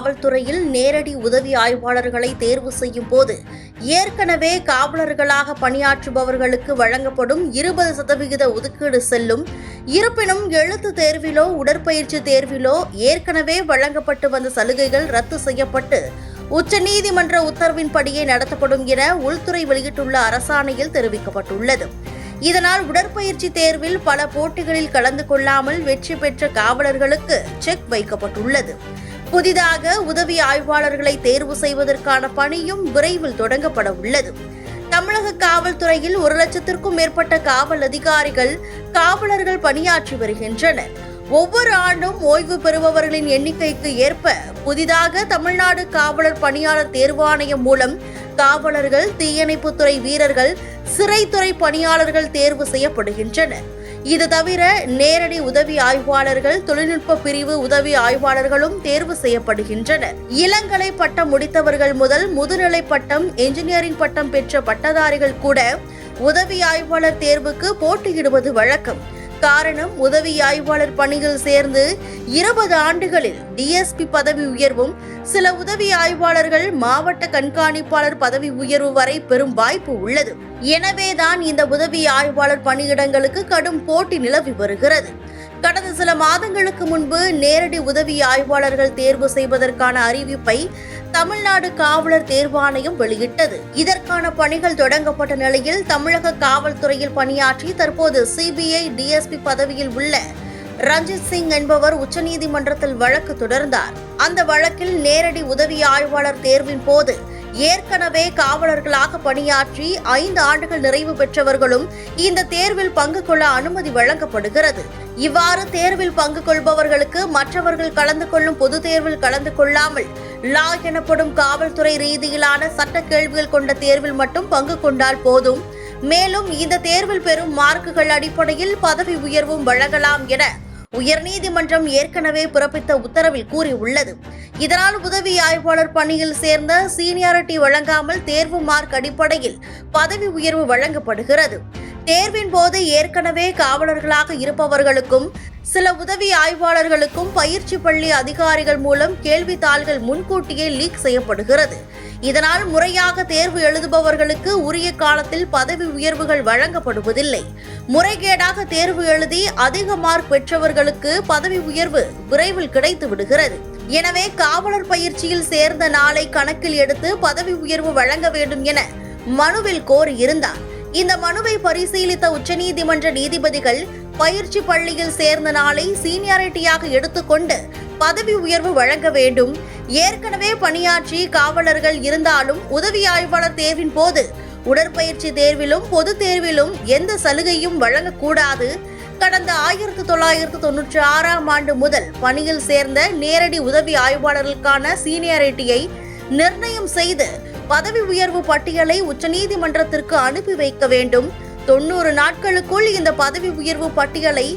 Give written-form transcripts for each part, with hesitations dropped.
காவல்துறையில் நேரடி உதவி ஆய்வாளர்களை தேர்வு செய்யும் போது ஏற்கனவே காவலர்களாக பணியாற்றுபவர்களுக்கு வழங்கப்படும் 20% ஒதுக்கீடு செல்லும். இருப்பினும் எழுத்து தேர்விலோ உடற்பயிற்சி தேர்விலோ ஏற்கனவே வழங்கப்பட்டு வந்த சலுகைகள் ரத்து செய்யப்பட்டு உச்சநீதிமன்ற உத்தரவின்படியே நடத்தப்படும் என உள்துறை வெளியிட்டுள்ள அரசாணையில் தெரிவிக்கப்பட்டுள்ளது. இதனால் உடற்பயிற்சி தேர்வில் பல போட்டிகளில் கலந்து கொள்ளாமல் வெற்றி பெற்ற காவலர்களுக்கு செக் வைக்கப்பட்டுள்ளது. புதிதாக உதவி ஆய்வாளர்களை தேர்வு செய்வதற்கான பணியும் விரைவில் தொடங்கப்பட உள்ளது. தமிழக காவல்துறையில் 1 லட்சத்திற்கும் மேற்பட்ட காவல் அதிகாரிகள், காவலர்கள் பணியாற்றி வருகின்றனர். ஒவ்வொரு ஆண்டும் ஓய்வு பெறுபவர்களின் எண்ணிக்கைக்கு ஏற்ப புதிதாக தமிழ்நாடு காவலர் பணியாளர் தேர்வாணையம் மூலம் காவலர்கள், தீயணைப்புத்துறை வீரர்கள், சிறைத்துறை பணியாளர்கள் தேர்வு செய்யப்படுகின்றனர். இது தவிர நேரடி உதவி ஆய்வாளர்கள், தொழில்நுட்ப பிரிவு உதவி ஆய்வாளர்களும் தேர்வு செய்யப்படுகின்றனர். இளங்கலை பட்டம் முடித்தவர்கள் முதல் முதுநிலை பட்டம், என்ஜினியரிங் பட்டம் பெற்ற பட்டதாரிகள் கூட உதவி ஆய்வாளர் தேர்வுக்கு போட்டியிடுவது வழக்கம். காரணம், உதவி ஆய்வாளர் பணியில் சேர்ந்து 20 ஆண்டுகளில் டிஎஸ்பி பதவி உயர்வும், சில உதவி ஆய்வாளர்கள் மாவட்ட கண்காணிப்பாளர் பதவி உயர்வு வரை பெறும் வாய்ப்பு உள்ளது. எனவேதான் இந்த உதவி ஆய்வாளர் பணியிடங்களுக்கு கடும் போட்டி நிலவி வருகிறது. கடந்த சில மாதங்களுக்கு முன்பு நேரடி உதவி ஆய்வாளர்கள் தேர்வு செய்வதற்கான அறிவிப்பை தமிழ்நாடு காவலர் தேர்வாணையம் வெளியிட்டது. இதற்கான பணிகள் தொடங்கப்பட்ட நிலையில் தமிழக காவல்துறையில் பணியாற்றி தற்போது சிபிஐ டிஎஸ்பி பதவியில் உள்ள ரஞ்சித் சிங் என்பவர் உச்சநீதிமன்றத்தில் வழக்கு தொடர்ந்தார். அந்த வழக்கில் நேரடி உதவி ஆய்வாளர் தேர்வின் போது ஏற்கனவே காவலர்களாக பணியாற்றி 5 ஆண்டுகள் நிறைவு பெற்றவர்களும் இந்த தேர்வில் பங்கு கொள்ள அனுமதி வழங்கப்படுகிறது. இவ்வாறு தேர்வில் பங்கு கொள்பவர்களுக்கு மற்றவர்கள் கலந்து கொள்ளும் பொது தேர்வில் கலந்து கொள்ளாமல் லா எனப்படும் காவல்துறை ரீதியிலான சட்ட கேள்விகள் கொண்ட தேர்வில் மட்டும் பங்கு கொண்டால் போதும். மேலும் இந்த தேர்வில் பெறும் மார்க்குகள் அடிப்படையில் பதவி உயர்வும் வழங்கலாம் என உயர்நீதிமன்றம் ஏற்கனவே பிறப்பித்த உத்தரவில் கூறியுள்ளது. இதனால் உதவி ஆய்வாளர் பணியில் சேர்ந்த சீனியாரிட்டி வழங்காமல் தேர்வு மார்க் அடிப்படையில் பதவி உயர்வு வழங்கப்படுகிறது. தேர்வின் போது ஏற்கனவே காவலர்களாக இருப்பவர்களுக்கும் சில உதவி ஆய்வாளர்களுக்கும் பயிற்சி பள்ளி அதிகாரிகள் மூலம் கேள்வித்தாள்கள் முன்கூட்டியே லீக் செய்யப்படுகிறது. இதனால் முறையாக தேர்வு எழுதுபவர்களுக்கு உரிய காலத்தில் பதவி உயர்வுகள் வழங்கப்படுவதில்லை. முறைகேடாக தேர்வு எழுதி அதிக மார்க் பெற்றவர்களுக்கு பதவி உயர்வு விரைவில் கிடைத்து விடுகிறது. எனவே காவலர் பயிற்சியில் சேர்ந்த நாளை கணக்கில் எடுத்து பதவி உயர்வு வழங்க வேண்டும் என மனுவில் கோரியிருந்தார். இந்த மனுவை பரிசீலித்த உச்சநீதிமன்ற நீதிபதிகள் பயிற்சி பள்ளியில் சேர்ந்த நாளை சீனியாரிட்டியாக எடுத்துக்கொண்டு பதவி உயர்வு வழங்க வேண்டும். ஏற்கனவே பணியாற்றி காவலர்கள் இருந்தாலும் உதவி ஆய்வாளர் தேர்வின் போது உடற்பயிற்சி தேர்விலும் பொது தேர்விலும் எந்த சலுகையும் வழங்கக்கூடாது. கடந்த 1996ஆம் ஆண்டு முதல் பணியில் சேர்ந்த நேரடி உதவி ஆய்வாளர்களுக்கான சீனியாரிட்டியை நிர்ணயம் செய்து பதவி உயர்வு பட்டியலை உச்சநீதிமன்றத்திற்கு அனுப்பி வைக்க வேண்டும். 90 நாட்களுக்குள் இந்த பதவி உயர்வு பட்டியலை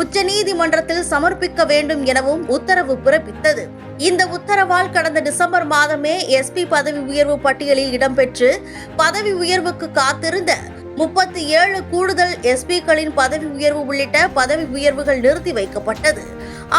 உச்சநீதிமன்றத்தில் சமர்ப்பிக்க வேண்டும் எனவும் உத்தரவு பிறப்பித்தது. இந்த உத்தரவால் கடந்த டிசம்பர் மாதமே எஸ்பி பதவி உயர்வு பட்டியலில் இடம்பெற்று பதவி உயர்வுக்கு காத்திருந்த 37 கூடுதல் எஸ்பிக்களின் பதவி உயர்வு உள்ளிட்ட பதவி உயர்வுகள் நிறுத்தி வைக்கப்பட்டது.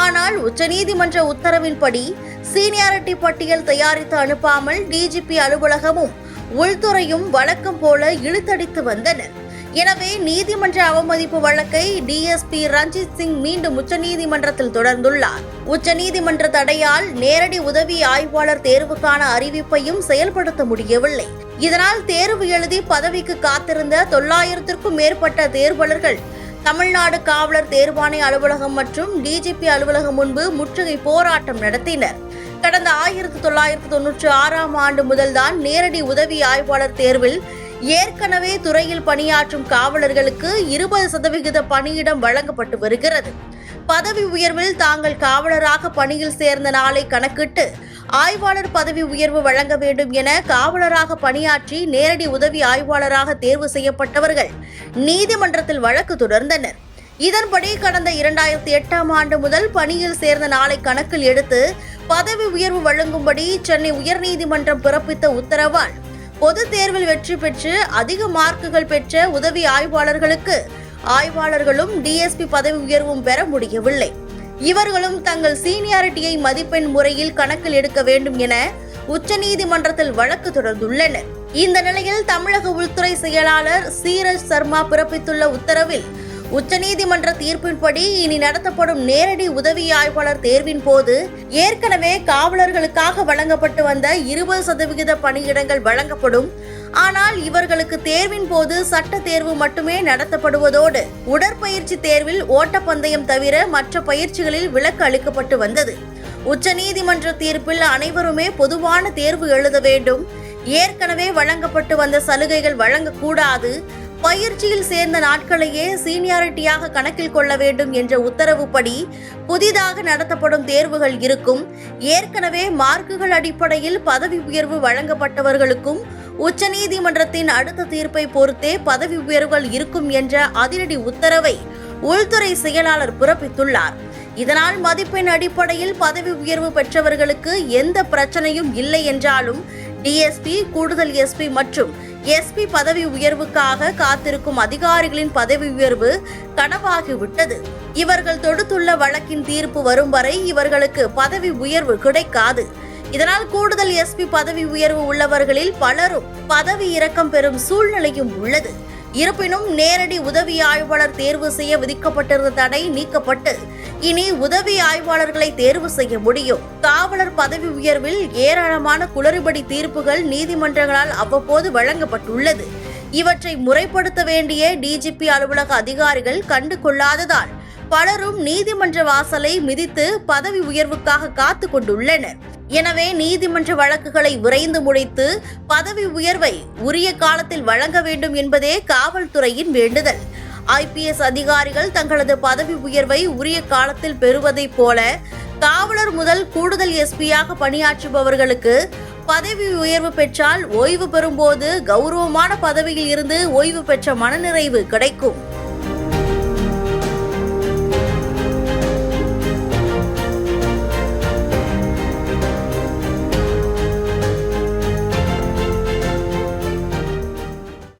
ஆனால் உச்சநீதிமன்ற உத்தரவின்படி சீனியாரிட்டி பட்டியல் தயாரித்து அனுப்பாமல் டிஜிபி அலுவலகமும் உள்துறையும் வழக்கம் போல இழுத்தடித்து வந்தனர். எனவே நீதிமன்ற அவமதிப்பு வழக்கை டிஎஸ்பி ரஞ்சித் சிங் மீண்டும் உச்சநீதிமன்றத்தில் தொடர்ந்துள்ளார். உச்சநீதிமன்ற தடையால் நேரடி உதவி ஆய்வாளர் தேர்வுக்கான அறிவிப்பையும் செயல்படுத்த முடியவில்லை. இதனால் தேர்வு எழுதி பதவிக்கு காத்திருந்த 900க்கும் மேற்பட்ட தேர்வாளர்கள் தமிழ்நாடு காவலர் தேர்வாணைய அலுவலகம் மற்றும் டிஜிபி அலுவலகம் முன்பு முற்றுகை போராட்டம் நடத்தினர். கடந்த 1996ஆம் ஆண்டு முதல்தான் நேரடி உதவி ஆய்வாளர் தேர்வில் ஏற்கனவே துறையில் பணியாற்றும் காவலர்களுக்கு 20% பணியிடம் வழங்கப்பட்டு வருகிறது. பதவி உயர்வில் தாங்கள் காவலராக பணியில் சேர்ந்த நாளை கணக்கிட்டு ஆய்வாளர் பதவி உயர்வு வழங்க வேண்டும் என காவலராக பணியாற்றி நேரடி உதவி ஆய்வாளராக தேர்வு செய்யப்பட்டவர்கள் நீதிமன்றத்தில் வழக்கு தொடர்ந்தனர். இதன்படி கடந்த 2008ஆம் ஆண்டு முதல் பணியில் சேர்ந்த நாளை கணக்கில் எடுத்து பதவி உயர்வு வழங்கும்படி சென்னை உயர்நீதிமன்றம் பிறப்பித்த உத்தரவால் பொது தேர்வில் வெற்றி பெற்று அதிக மார்க்குகள் பெற்ற உதவி ஆய்வாளர்களுக்கு ஆய்வாளர்களும் டிஎஸ்பி பதவி உயர்வும் பெற முடியவில்லை. இவர்களும் தங்கள் சீனியாரிட்டியை மதிப்பெண் முறையில் கணக்கில் எடுக்க வேண்டும் என உச்சநீதிமன்றத்தில் வழக்கு தொடர்ந்துள்ளனர். இந்த நிலையில் தமிழக உள்துறை செயலாளர் சீரஜ் சர்மா பிறப்பித்துள்ள உத்தரவில் உச்சநீதிமன்ற தீர்ப்பின்படி இனி நடத்தப்படும் நேரடி உதவி ஆய்வாளர் தேர்வின் போது ஏற்கனவே காவலர்களுக்காக வழங்கப்பட்டு வந்த 20% பணியிடங்கள் வழங்கப்படும். ஆனால் இவர்களுக்கு தேர்வின் போது சட்ட தேர்வு மட்டுமே நடத்தப்படுவதோடு உடற்பயிற்சி தேர்வில் ஓட்டப்பந்தயம் தவிர மற்ற பயிற்சிகளில் விலக்கு அளிக்கப்பட்டு வந்தது. உச்சநீதிமன்ற தீர்ப்பில் அனைவருமே பொதுவான தேர்வு எழுத வேண்டும், ஏற்கனவே வழங்கப்பட்டு வந்த சலுகைகள் வழங்கக்கூடாது, பயிற்சியில் சேர்ந்த நாட்களையே சீனியாரிட்டியாக கணக்கில் கொள்ள வேண்டும் என்ற உத்தரவுப்படி புதிதாக நடத்தப்படும் தேர்வுகள் இருக்கும். ஏற்கனவே மார்க்குகள் அடிப்படையில் பதவி உயர்வு வழங்கப்பட்டவர்களுக்கும் உச்சநீதிமன்றத்தின் அடுத்த தீர்ப்பை பொறுத்தே பதவி உயர்வுகள் இருக்கும் என்ற அதிரடி உத்தரவை உள்துறை செயலாளர் பிறப்பித்துள்ளார். இதனால் மதிப்பெண் அடிப்படையில் பதவி உயர்வு பெற்றவர்களுக்கு எந்த பிரச்சனையும் இல்லை என்றாலும் டிஎஸ்பி, கூடுதல் எஸ்பி மற்றும் எஸ்பி பதவி உயர்வுக்காக காத்திருக்கும் அதிகாரிகளின் பதவி உயர்வு கனவாகிவிட்டது. இவர்கள் தொடுத்துள்ள வழக்கின் தீர்ப்பு வரும் வரை இவர்களுக்கு பதவி உயர்வு கிடைக்காது. இதனால் கூடுதல் எஸ்பி பதவி உயர்வு உள்ளவர்களில் பலரும் பதவி இறக்கம் பெறும் சூழ்நிலையும் உள்ளது. இருப்பினும் நேரடி உதவி ஆய்வாளர் தேர்வு செய்ய விதிக்கப்பட்டிருந்த தடை நீக்கப்பட்டு இனி உதவி ஆய்வாளர்களை தேர்வு செய்ய முடியும். காவலர் பதவி உயர்வில் ஏராளமான குளறுபடி தீர்ப்புகள் நீதிமன்றங்களால் அவ்வப்போது வழங்கப்பட்டுள்ளது. இவற்றை முறைப்படுத்த வேண்டிய டிஜிபி அலுவலக அதிகாரிகள் கண்டு கொள்ளாததால் பலரும் நீதிமன்ற வாசலை மிதித்து பதவி உயர்வுக்காக காத்து கொண்டுள்ளனர். எனவே நீதிமன்ற வழக்குகளை விரைந்து முடித்து பதவி உயர்வை உரிய காலத்தில் வழங்க வேண்டும் என்பதே காவல்துறையின் வேண்டுதல். ஐபிஎஸ் அதிகாரிகள் தங்களது பதவி உயர்வை உரிய காலத்தில் பெறுவதைப் போல காவலர் முதல் கூடுதல் எஸ்பியாக பணியாற்றுபவர்களுக்கு பதவி உயர்வு பெற்றால் ஓய்வு பெறும்போது கௌரவமான பதவியில் இருந்து ஓய்வு பெற்ற மனநிறைவு கிடைக்கும்.